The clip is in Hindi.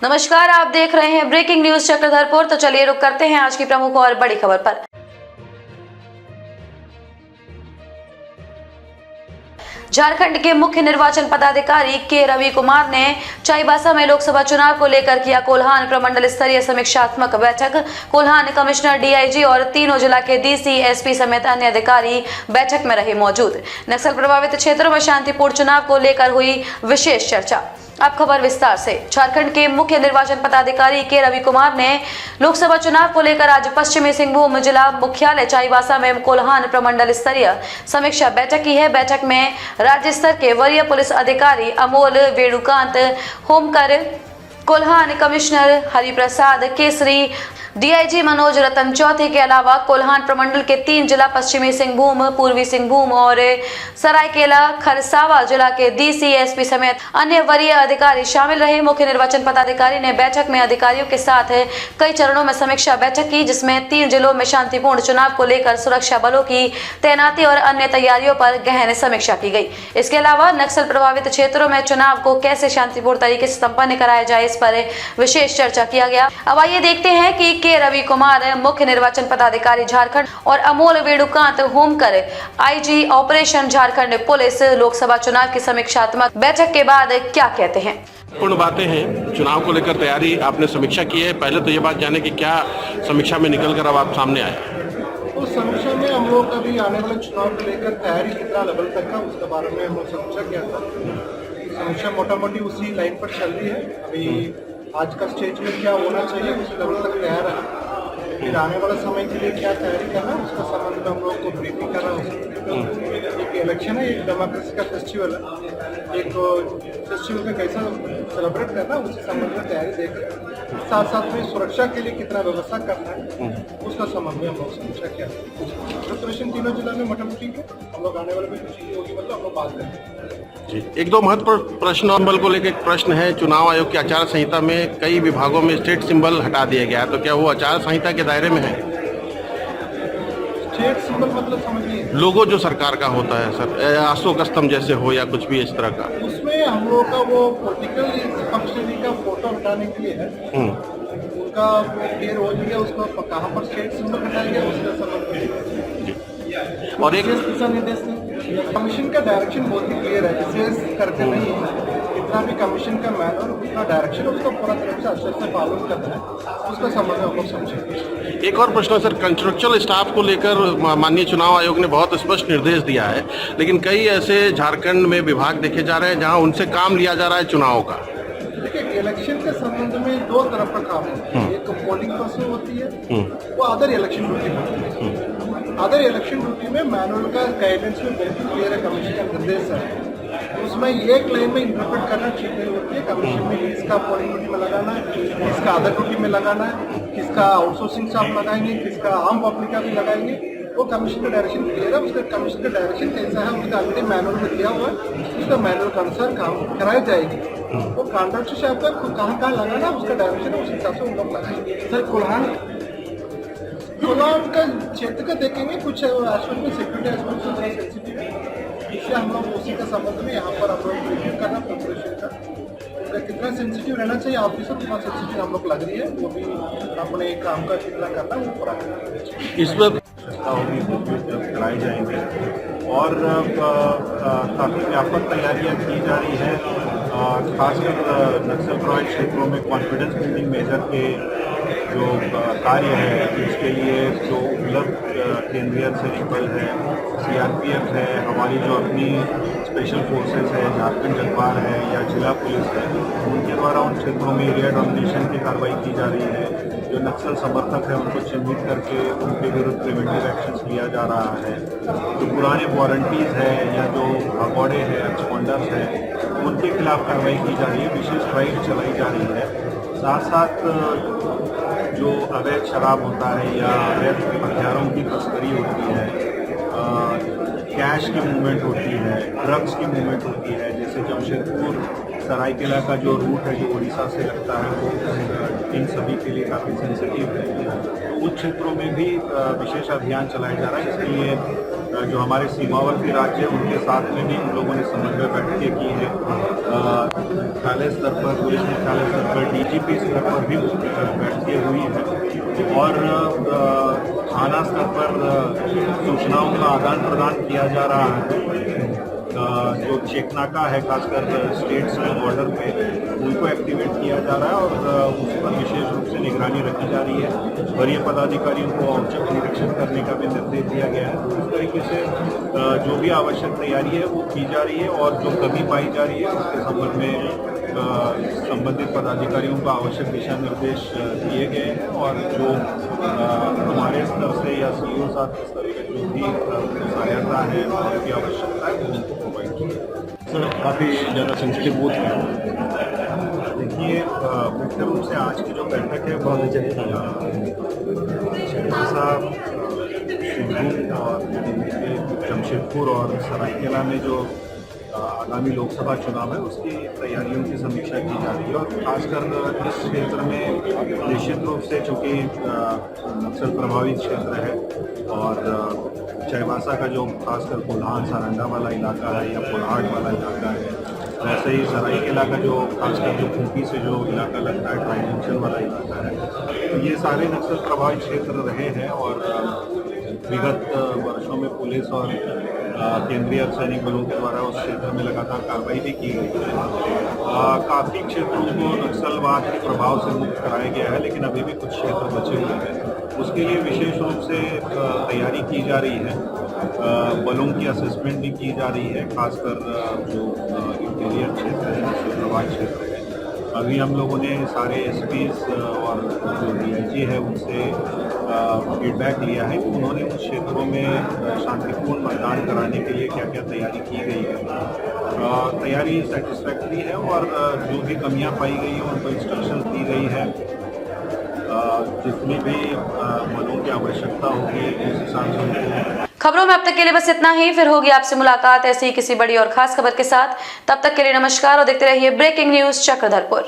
नमस्कार, आप देख रहे हैं ब्रेकिंग न्यूज चक्रधरपुर। तो चलिए रुक करते हैं आज की प्रमुख और बड़ी खबर पर। झारखंड के मुख्य निर्वाचन पदाधिकारी के रवि कुमार ने चाईबासा में लोकसभा चुनाव को लेकर किया कोल्हान प्रमंडल स्तरीय समीक्षात्मक बैठक। कोल्हान कमिश्नर, डीआईजी और तीनों जिला के डीसी, एसपी समेत अन्य अधिकारी बैठक में रहे मौजूद। नक्सल प्रभावित क्षेत्रों में शांतिपूर्ण चुनाव को लेकर हुई विशेष चर्चा। अब खबर विस्तार से। झारखंड के मुख्य निर्वाचन पदाधिकारी के रवि कुमार ने लोकसभा चुनाव को लेकर आज पश्चिमी सिंहभूम जिला मुख्यालय चाईबासा में कोल्हान प्रमंडल स्तरीय समीक्षा बैठक की है। बैठक में राज्य स्तर के वरीय पुलिस अधिकारी अमोल वेणुकांत, होमकर, कोल्हान कमिश्नर हरिप्रसाद केसरी, डीआईजी मनोज रतन चौथे के अलावा कोल्हान प्रमंडल के 3 जिला पश्चिमी सिंहभूम, पूर्वी सिंहभूम और सरायकेला खरसावा जिला के डीसी, एसपी समेत अन्य वरीय अधिकारी शामिल रहे। मुख्य निर्वाचन पदाधिकारी ने बैठक में अधिकारियों के साथ कई चरणों में समीक्षा बैठक की, जिसमें 3 जिलों में शांतिपूर्ण चुनाव को लेकर सुरक्षा बलों की तैनाती और अन्य तैयारियों पर गहन समीक्षा की गई। इसके अलावा नक्सल प्रभावित क्षेत्रों में चुनाव को कैसे शांतिपूर्ण तरीके से संपन्न कराया जाए, इस पर विशेष चर्चा किया गया। अब आइए देखते हैं कि के रवि कुमार, मुख्य निर्वाचन पदाधिकारी झारखंड, और Amol Venukant, Homkar, IG operation Jharkhand police, Lok Sabha चुनाव की समीक्षात्मक बैठक के बाद क्या कहते हैं। पूर्ण बातें हैं। चुनाव को लेकर तैयारी आपने समीक्षा की है। पहले तो ये बात जाने कि क्या समीक्षा में निकल कर अब आप सामने आए। तो समीक्षा में हम लोग अभी आने वाले चुनाव को लेकर तैयारी कितना लेवल तक का, उसके बारे में हम लोग समीक्षा किया था। समीक्षा मोटा मोटी उसी लाइन पर चल रही है। अभी आज का स्टेज में क्या होना चाहिए उस लेवल तक तैयार है। फिर आने वाले समय के लिए क्या तैयारी करना है उसका संबंध में हम लोग को ब्रीफिंग करना है। एक इलेक्शन है, एक डेमोक्रेसी का फेस्टिवल है, एक फेस्टिवल में कैसा सेलिब्रेट करना है उसके संबंध में तैयारी देकर साथ साथ में सुरक्षा के लिए कितना व्यवस्था करना है उसका संबंध में हम लोग समीक्षा किया। प्रिपरेशन तीनों जिला में मोटा मोटी है। हम लोग आने वाले में कुछ चीजें होगी मतलब हम लोग बात करेंगे। एक दो महत्वपूर्ण प्रश्न अम्बल को लेकर एक प्रश्न है। चुनाव आयोग की आचार संहिता में कई विभागों में स्टेट सिंबल हटा दिया गया है, तो क्या वो आचार संहिता के दायरे में है? स्टेट सिंबल मतलब समझिए लोगो जो सरकार का होता है सर, अशोक स्तंभ जैसे हो या कुछ भी इस तरह का, उसमें हम लोग का वो पॉलिटिकल फंक्शनरी का फोटो हटाने के लिए है। उनका क्लियर हो गया, उसको कहाँ पर स्टेट सिंबल हटाया गया उसका संबंध। और एक दिशा निर्देश कमीशन का डायरेक्शन बहुत ही क्लियर है, विशेष करके नहीं है। जितना भी कमीशन का मैनर उतना डायरेक्शन उसको पूरा तरह से अच्छे से फॉलो करना है, उसका संबंध हम लोग समझेंगे। एक और प्रश्न है सर, कंस्ट्रक्चरल स्टाफ को लेकर माननीय चुनाव आयोग ने बहुत स्पष्ट निर्देश दिया है, लेकिन कई ऐसे झारखंड में विभाग देखे जा रहे हैं जहां उनसे काम लिया जा रहा है चुनाव का। देखिए, इलेक्शन के संबंध में 2 तरफ का काम है। एक पोलिंग पर्सन होती है, वो अदर इलेक्शन ड्यूटी होती है। अदर इलेक्शन ड्यूटी में मैनुअल का गाइडेंस में बहुत ही क्लियर है, कमीशन का निर्देश है। उसमें एक लाइन में इंटरप्रेट करना ठीक नहीं होती है। कमीशन में किसका पोलिंग ड्यूटी में लगाना है, किसका अदर ड्यूटी में लगाना है, किसका आउटसोर्सिंग स्टाफ लगाएंगे, किसका आम पब्लिक का भी लगाएंगे, वो कमीशन का डायरेक्शन क्लियर है। उसका कमीशन का डायरेक्शन कैसा है उसका ऑलरेडी मैनुअल में दिया हुआ है। उसका मैनुअल के अनुसार काम कराई जाएगी। वो कॉन्ट्रैक्टर से आपका कहाँ कहाँ लगाना है उसका डायरेक्शन है, उस हिसाब से उन लोग लगाएंगे। सर, कोल्हान का क्षेत्र का देखेंगे, कुछ एस्पेक्ट में सिक्योरिटी एस्पेक्ट से सेंसिटिव है, इससे हम लोग उसी का संबंध में यहाँ पर हम लोग रिव्यू करना प्रिपरेशन का कितना सेंसिटिव रहना चाहिए ऑफिसर, कितना सेंसिटिव हम लोग लग रही है, वो भी अपने काम का कितना करना है वो पूरा करना। इस वक्त कराए जाएंगे और काफ़ी व्यापक तैयारियां की जा रही है। खासकर नक्सल प्रभावित क्षेत्रों में कॉन्फिडेंस बिल्डिंग मेजर के जो कार्य है उसके लिए जो उपलब्ध केंद्रीय अर्धसैनिक बल है, सीआरपीएफ है, हमारी जो अपनी स्पेशल फोर्सेस है, झारखंड जगबार है या जिला पुलिस है, उनके द्वारा उन क्षेत्रों में एरिया डोमिनेशन की कार्रवाई की जा रही है। जो नक्सल समर्थक है उनको चिन्हित करके उनके विरुद्ध प्रिवेंटिव एक्शंस लिया जा रहा है। जो पुराने वारंटीज़ है या जो भगौड़े हैं, एक्सपॉन्डर्स हैं, उनके खिलाफ कार्रवाई की जा रही है। विशेष ड्राइव चलाई जा रही है। साथ साथ जो अवैध शराब होता है या अवैध हथियारों की तस्करी होती है, कैश की मूवमेंट होती है, ड्रग्स की मूवमेंट होती है, जैसे जमशेदपुर सरायकेला का जो रूट है जो उड़ीसा से लगता है वो इन सभी के लिए काफ़ी सेंसिटिव है। तो उन क्षेत्रों में भी विशेष अभियान चलाया जा रहा है। इसके लिए जो हमारे सीमावर्ती राज्य हैं उनके साथ में भी हम लोगों ने समन्वय बैठकें की है। मुख्यालय स्तर पर, पुलिस मुख्यालय स्तर पर, DGP स्तर पर भी बैठकें हुई हैं और थाना स्तर पर सूचनाओं का आदान प्रदान किया जा रहा है। जो चेकनाका है खासकर स्टेट्स में बॉर्डर पे उनको एक्टिवेट किया जा रहा है और उस पर विशेष रूप से निगरानी रखी जा रही है। वरीय पदाधिकारियों को औचक निरीक्षण करने का भी निर्देश दिया गया है। तो इस तरीके से जो भी आवश्यक तैयारी है वो की जा रही है और जो कमी पाई जा रही है उसके संबंध में संबंधित पदाधिकारियों को आवश्यक दिशा निर्देश दिए गए हैं और जो हमारे स्तर से या CEO साहब के स्तर पर जो भी सहायता है और की आवश्यकता है वो उनको प्रोवाइड की। सर काफ़ी ज़्यादा सेंसिटिव बूथ है। देखिए मुख्य रूप से आज की जो बैठक है बहुत साहब सिंगरूर और जमशेदपुर और सरायकेला में जो आगामी लोकसभा चुनाव है उसकी तैयारियों की समीक्षा की जा रही है और खासकर इस क्षेत्र में निश्चित रूप से चूँकि नक्सल प्रभावित क्षेत्र है और चाईबासा का जो खासकर कोल्हान सारंगा वाला इलाका है या कोल्हाट वाला इलाका है, वैसे ही सरायकेला का जो खासकर जो खूंटी से जो इलाका लगता है ट्राई जंक्शन वाला इलाका है, तो ये सारे नक्सल प्रभावित क्षेत्र रहे हैं और विगत वर्षों में पुलिस और केंद्रीय अर्धसैनिक बलों के द्वारा उस क्षेत्र में लगातार कार्रवाई भी की गई है। काफ़ी क्षेत्रों को नक्सलवाद के प्रभाव से मुक्त कराया गया है, लेकिन अभी भी कुछ क्षेत्र बचे हुए हैं। उसके लिए विशेष रूप से तैयारी की जा रही है। बलों की असेसमेंट भी की जा रही है, खासकर जो इंटीरियर क्षेत्र है, नक्सल प्रभावित क्षेत्र है। अभी हम लोगों ने सारे SPs और जो DIG है उनसे फीडबैक लिया है कि उन्होंने उन क्षेत्रों में शांतिपूर्ण मतदान कराने के लिए क्या क्या तैयारी की गई है। तैयारी सेटिस्फैक्ट्री है और जो भी कमियां पाई गई हैं उनको इंस्ट्रक्शन दी गई है। जितनी भी बलों की आवश्यकता होगी उस हिसाब से उनको। खबरों में अब तक के लिए बस इतना ही। फिर होगी आपसे मुलाकात ऐसी ही किसी बड़ी और खास खबर के साथ। तब तक के लिए नमस्कार और देखते रहिए ब्रेकिंग न्यूज चक्रधरपुर।